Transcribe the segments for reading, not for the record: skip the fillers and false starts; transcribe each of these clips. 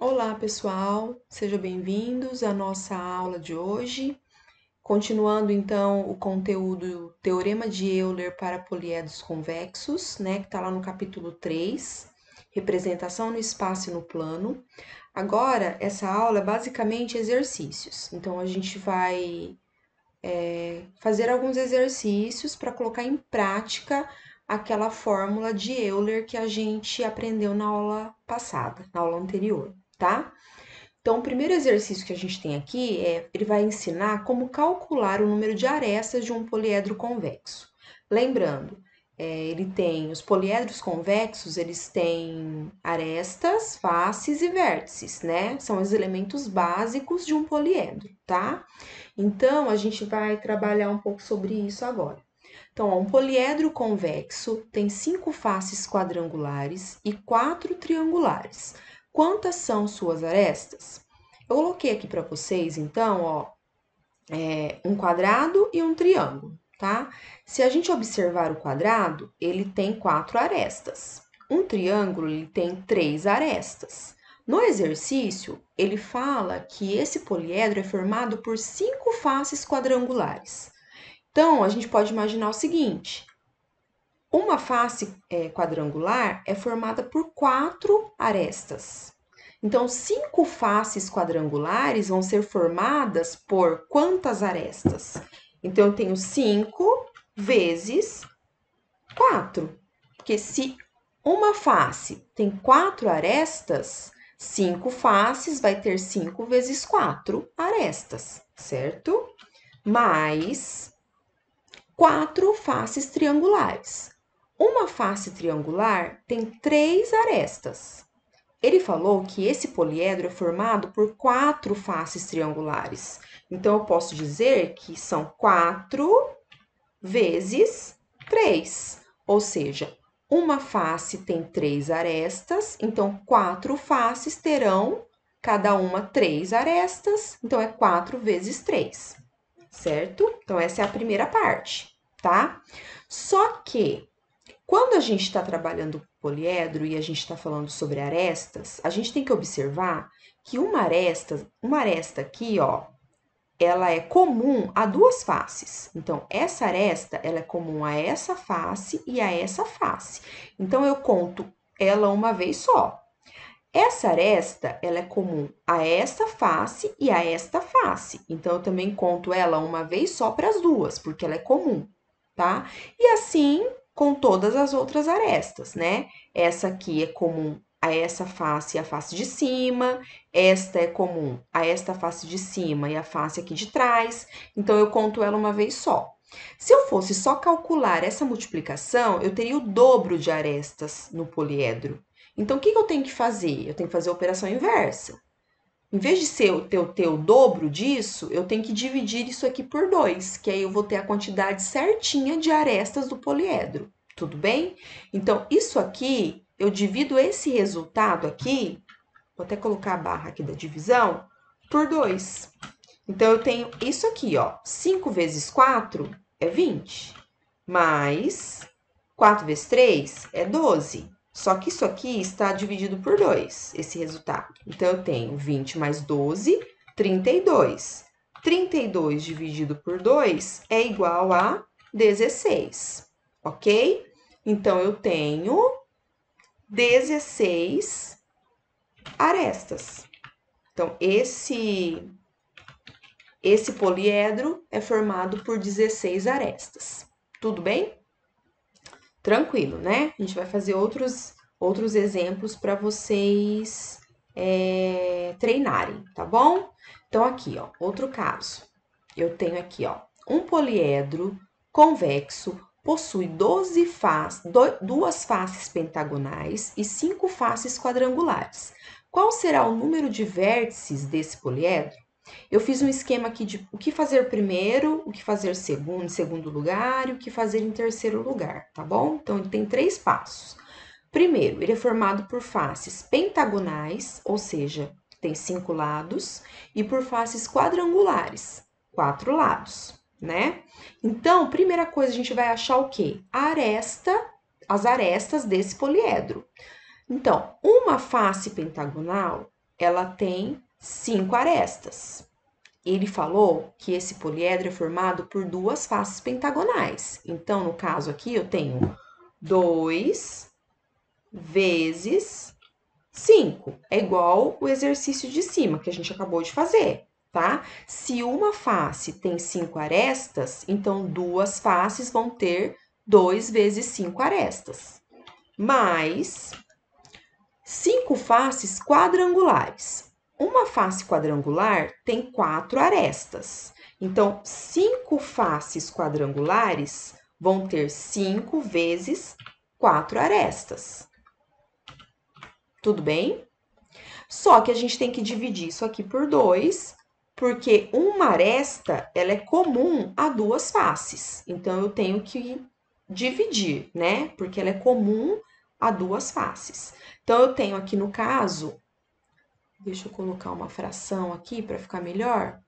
Olá, pessoal, sejam bem-vindos à nossa aula de hoje. Continuando então o conteúdo Teorema de Euler para poliedros convexos, né, que está lá no capítulo 3, representação no espaço e no plano. Agora, essa aula é basicamente exercícios, então a gente vai fazer alguns exercícios para colocar em prática aquela fórmula de Euler que a gente aprendeu na aula passada, na aula anterior, tá? Então, o primeiro exercício que a gente tem aqui ele vai ensinar como calcular o número de arestas de um poliedro convexo. Lembrando, ele tem os poliedros convexos, eles têm arestas, faces e vértices, né? São os elementos básicos de um poliedro, tá? Então, a gente vai trabalhar um pouco sobre isso agora. Então, ó, um poliedro convexo tem 5 faces quadrangulares e 4 triangulares. Quantas são suas arestas? Eu coloquei aqui para vocês, então, ó, um quadrado e um triângulo, tá? Se a gente observar o quadrado, ele tem 4 arestas. Um triângulo, ele tem 3 arestas. No exercício, ele fala que esse poliedro é formado por 5 faces quadrangulares. Então, a gente pode imaginar o seguinte: uma face quadrangular é formada por 4 arestas. Então, 5 faces quadrangulares vão ser formadas por quantas arestas? Então, eu tenho 5 vezes 4. Porque se uma face tem 4 arestas, 5 faces vai ter 5 vezes 4 arestas, certo? Mais 4 faces triangulares. Uma face triangular tem 3 arestas. Ele falou que esse poliedro é formado por 4 faces triangulares. Então, eu posso dizer que são 4 vezes 3. Ou seja, uma face tem 3 arestas, então 4 faces terão cada uma 3 arestas, então é 4 vezes 3, certo? Então, essa é a primeira parte, tá? Só que quando a gente está trabalhando poliedro e a gente está falando sobre arestas, a gente tem que observar que uma aresta aqui, ó, ela é comum a duas faces. Então, essa aresta, ela é comum a essa face e a essa face. Então, eu conto ela uma vez só. Essa aresta, ela é comum a esta face e a esta face. Então, eu também conto ela uma vez só para as duas, porque ela é comum, tá? E assim com todas as outras arestas, né? Essa aqui é comum a essa face e a face de cima, esta é comum a esta face de cima e a face aqui de trás. Então, eu conto ela uma vez só. Se eu fosse só calcular essa multiplicação, eu teria o dobro de arestas no poliedro. Então, o que eu tenho que fazer? Eu tenho que fazer a operação inversa. Em vez de ter o dobro disso, eu tenho que dividir isso aqui por 2, que aí eu vou ter a quantidade certinha de arestas do poliedro. Tudo bem? Então, isso aqui, eu divido esse resultado aqui, vou até colocar a barra aqui da divisão, por 2. Então, eu tenho isso aqui, ó. 5 vezes 4 é 20, mais 4 vezes 3 é 12. Só que isso aqui está dividido por 2, esse resultado. Então, eu tenho 20 mais 12, 32. 32 dividido por 2 é igual a 16, ok? Então, eu tenho 16 arestas. Então, esse poliedro é formado por 16 arestas. Tudo bem? Tranquilo, né? A gente vai fazer outros exemplos para vocês treinarem, tá bom? Então, aqui, ó, outro caso. Eu tenho aqui, ó, um poliedro convexo possui 2 faces pentagonais e 5 faces quadrangulares. Qual será o número de vértices desse poliedro? Eu fiz um esquema aqui de o que fazer primeiro, o que fazer em segundo lugar e o que fazer em terceiro lugar, tá bom? Então, ele tem 3 passos. Primeiro, ele é formado por faces pentagonais, ou seja, tem 5 lados, e por faces quadrangulares, 4 lados, né? Então, primeira coisa, a gente vai achar o quê? As arestas desse poliedro. Então, uma face pentagonal ela tem 5 arestas. Ele falou que esse poliedro é formado por duas faces pentagonais. Então, no caso aqui, eu tenho 2 vezes 5. É igual o exercício de cima, que a gente acabou de fazer, tá? Se uma face tem 5 arestas, então duas faces vão ter 2 vezes 5 arestas. Mais 5 faces quadrangulares. Uma face quadrangular tem 4 arestas. Então, 5 faces quadrangulares vão ter 5 vezes 4 arestas. Tudo bem? Só que a gente tem que dividir isso aqui por 2, porque uma aresta, ela é comum a duas faces. Então, eu tenho que dividir, né? Porque ela é comum a duas faces. Então, eu tenho aqui no caso, deixa eu colocar uma fração aqui para ficar melhor.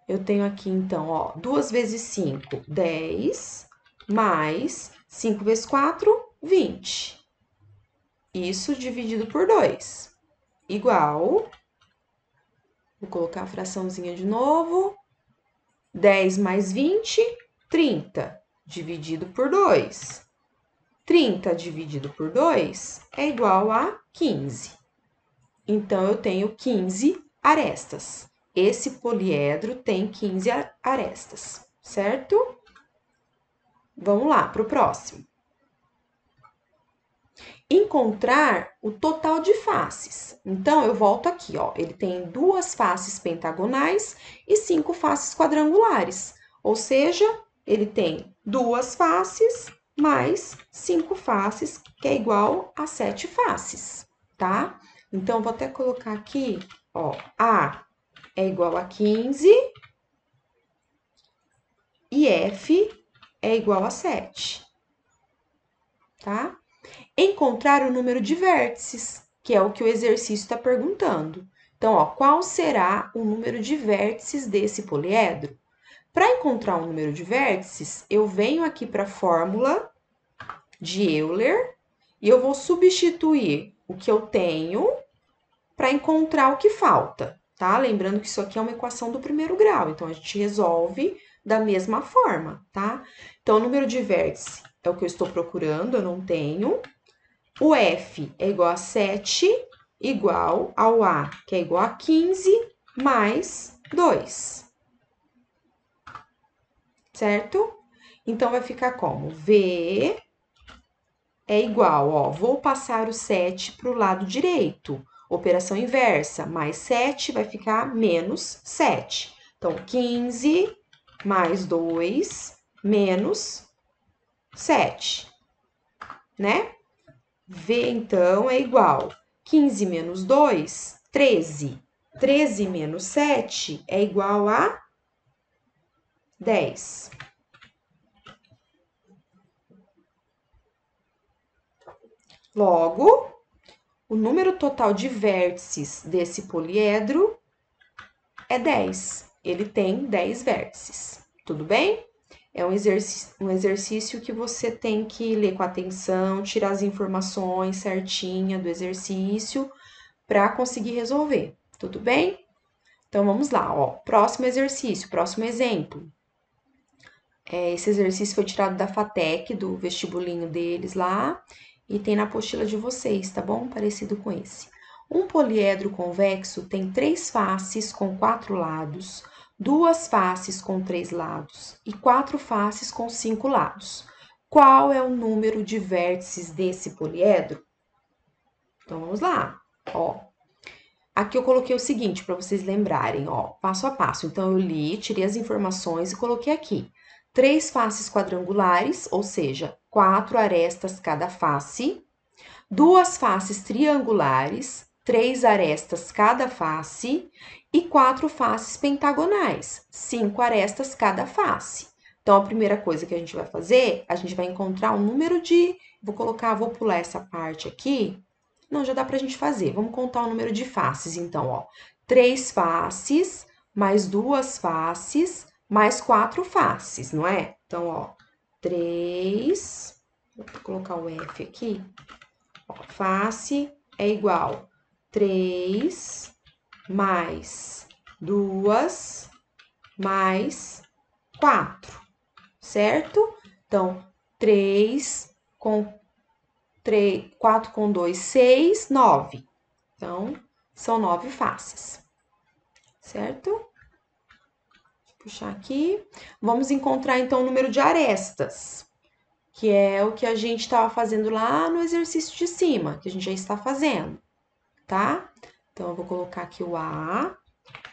Eu tenho aqui, então, ó, 2 vezes 5, 10, mais 5 vezes 4, 20. Isso dividido por 2, igual, vou colocar a fraçãozinha de novo, 10 mais 20, 30, dividido por 2. 30 dividido por 2 é igual a 15. Então, eu tenho 15 arestas. Esse poliedro tem 15 arestas, certo? Vamos lá para o próximo. Encontrar o total de faces. Então, eu volto aqui, ó. Ele tem duas faces pentagonais e 5 faces quadrangulares. Ou seja, ele tem duas faces mais 5 faces, que é igual a 7 faces, tá? Então, vou até colocar aqui, ó, A é igual a 15 e F é igual a 7, tá? Encontrar o número de vértices, que é o que o exercício está perguntando. Então, ó, qual será o número de vértices desse poliedro? Para encontrar o número de vértices, eu venho aqui para a fórmula de Euler e eu vou substituir o que eu tenho para encontrar o que falta, tá? Lembrando que isso aqui é uma equação do primeiro grau, então a gente resolve da mesma forma, tá? Então, o número de vértices é o que eu estou procurando, eu não tenho. O F é igual a 7, igual ao A, que é igual a 15, mais 2. Certo? Então, vai ficar como? V é igual, ó, vou passar o 7 para o lado direito. Operação inversa, mais 7 vai ficar menos 7. Então, 15 mais 2 menos 7, né? V, então, é igual 15 menos 2, 13. 13 menos 7 é igual a 10. Logo, o número total de vértices desse poliedro é 10. Ele tem 10 vértices. Tudo bem? É um exercício que você tem que ler com atenção, tirar as informações certinha do exercício para conseguir resolver. Tudo bem? Então, vamos lá, ó. Próximo exercício, próximo exemplo. Esse exercício foi tirado da FATEC, do vestibulinho deles lá, e tem na apostila de vocês, tá bom? Parecido com esse. Um poliedro convexo tem 3 faces com 4 lados, 2 faces com 3 lados e 4 faces com 5 lados. Qual é o número de vértices desse poliedro? Então, vamos lá, ó. Aqui eu coloquei o seguinte para vocês lembrarem, ó, passo a passo. Então, eu li, tirei as informações e coloquei aqui. 3 faces quadrangulares, ou seja, 4 arestas cada face. 2 faces triangulares, 3 arestas cada face. E 4 faces pentagonais, 5 arestas cada face. Então, a primeira coisa que a gente vai fazer, a gente vai encontrar o número de... vou pular essa parte aqui. Não, já dá pra gente fazer. Vamos contar o número de faces, então, ó. 3 faces, mais 2 faces, mais 4 faces, não é? Então, ó, 3... Vou colocar o F aqui. Ó, face é igual 3 mais 2 mais 4, certo? Então, 3 com 3, 4 com 2, 6, 9. Então, são 9 faces, certo? Vou puxar aqui. Vamos encontrar, então, o número de arestas, que é o que a gente estava fazendo lá no exercício de cima, que a gente já está fazendo, tá? Então, eu vou colocar aqui o A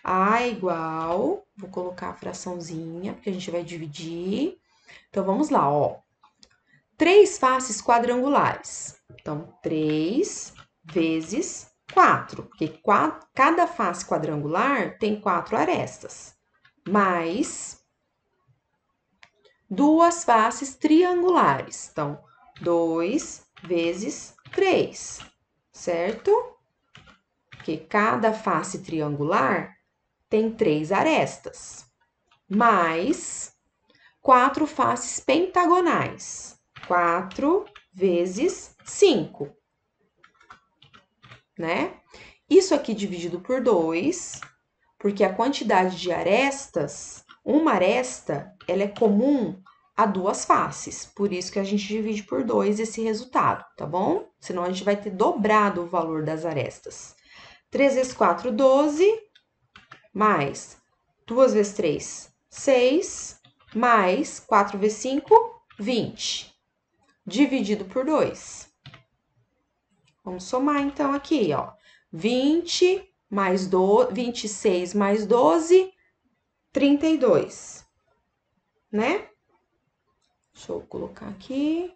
é igual, vou colocar a fraçãozinha, porque a gente vai dividir. Então, vamos lá, ó. 3 faces quadrangulares. Então, 3 vezes 4, porque cada face quadrangular tem 4 arestas, mais 2 faces triangulares. Então, 2 vezes 3, certo? Porque cada face triangular tem 3 arestas, mais 4 faces pentagonais. 4 vezes 5, né? Isso aqui dividido por 2, porque a quantidade de arestas, uma aresta, ela é comum a 2 faces. Por isso que a gente divide por 2 esse resultado, tá bom? Senão a gente vai ter dobrado o valor das arestas. 3 vezes 4, 12, mais 2 vezes 3, 6, mais 4 vezes 5, 20. Dividido por 2. Vamos somar, então, aqui, ó. 20 mais 26 mais 12, 32, né? Deixa eu colocar aqui.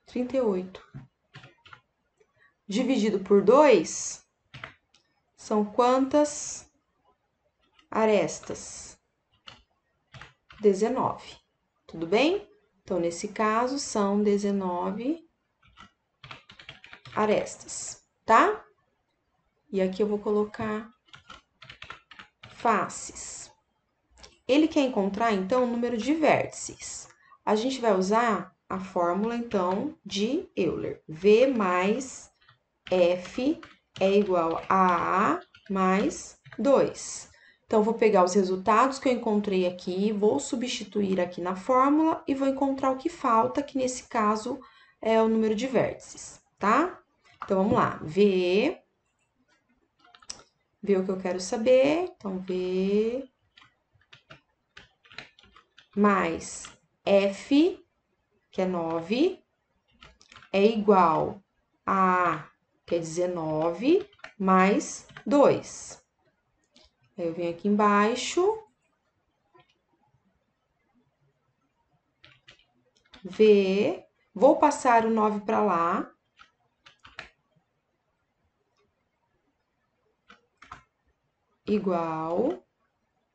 Trinta e oito. Dividido por 2, são quantas arestas? 19. Tudo bem? Então, nesse caso, são 19 arestas, tá? E aqui eu vou colocar faces. Ele quer encontrar, então, o número de vértices. A gente vai usar a fórmula, então, de Euler. V mais F é igual a A mais 2. Então, vou pegar os resultados que eu encontrei aqui, vou substituir aqui na fórmula e vou encontrar o que falta, que nesse caso é o número de vértices, tá? Então, vamos lá. V o que eu quero saber. Então, V mais F, que é 9, é igual a, que é 19, mais 2. Aí eu venho aqui embaixo, V, vou passar o 9 para lá, igual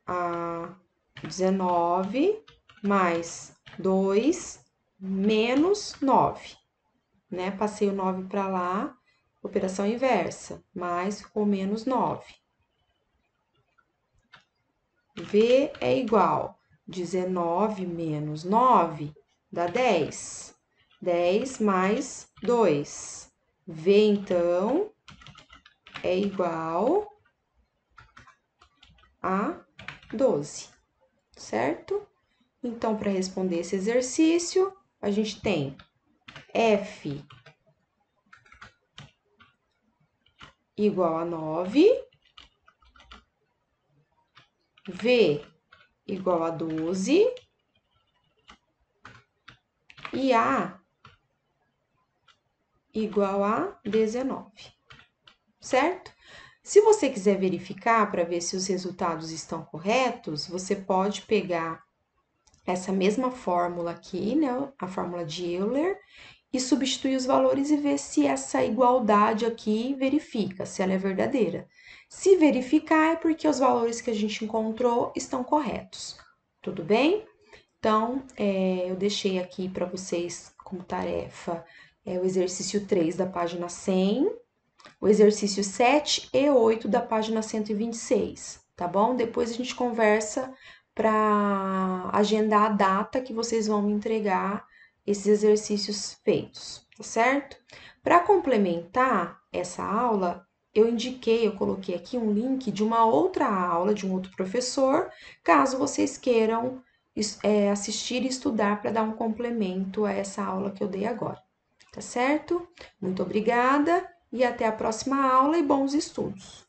a 19 mais 2 menos 9, né? Passei o 9 para lá, operação inversa, mais ficou menos 9. V é igual 19 menos 9 dá 10. 10 mais 2. V, então, é igual a 12, certo? Então, para responder esse exercício, a gente tem F igual a 9, V igual a 12 e A igual a 19, certo? Se você quiser verificar para ver se os resultados estão corretos, você pode pegar essa mesma fórmula aqui, né, a fórmula de Euler, e substituir os valores e ver se essa igualdade aqui verifica, se ela é verdadeira. Se verificar, é porque os valores que a gente encontrou estão corretos. Tudo bem? Então, eu deixei aqui para vocês como tarefa é o exercício 3 da página 100, o exercício 7 e 8 da página 126, tá bom? Depois a gente conversa para agendar a data que vocês vão me entregar esses exercícios feitos, tá certo? Para complementar essa aula, eu coloquei aqui um link de uma outra aula de um outro professor, caso vocês queiram assistir e estudar para dar um complemento a essa aula que eu dei agora, tá certo? Muito obrigada e até a próxima aula e bons estudos!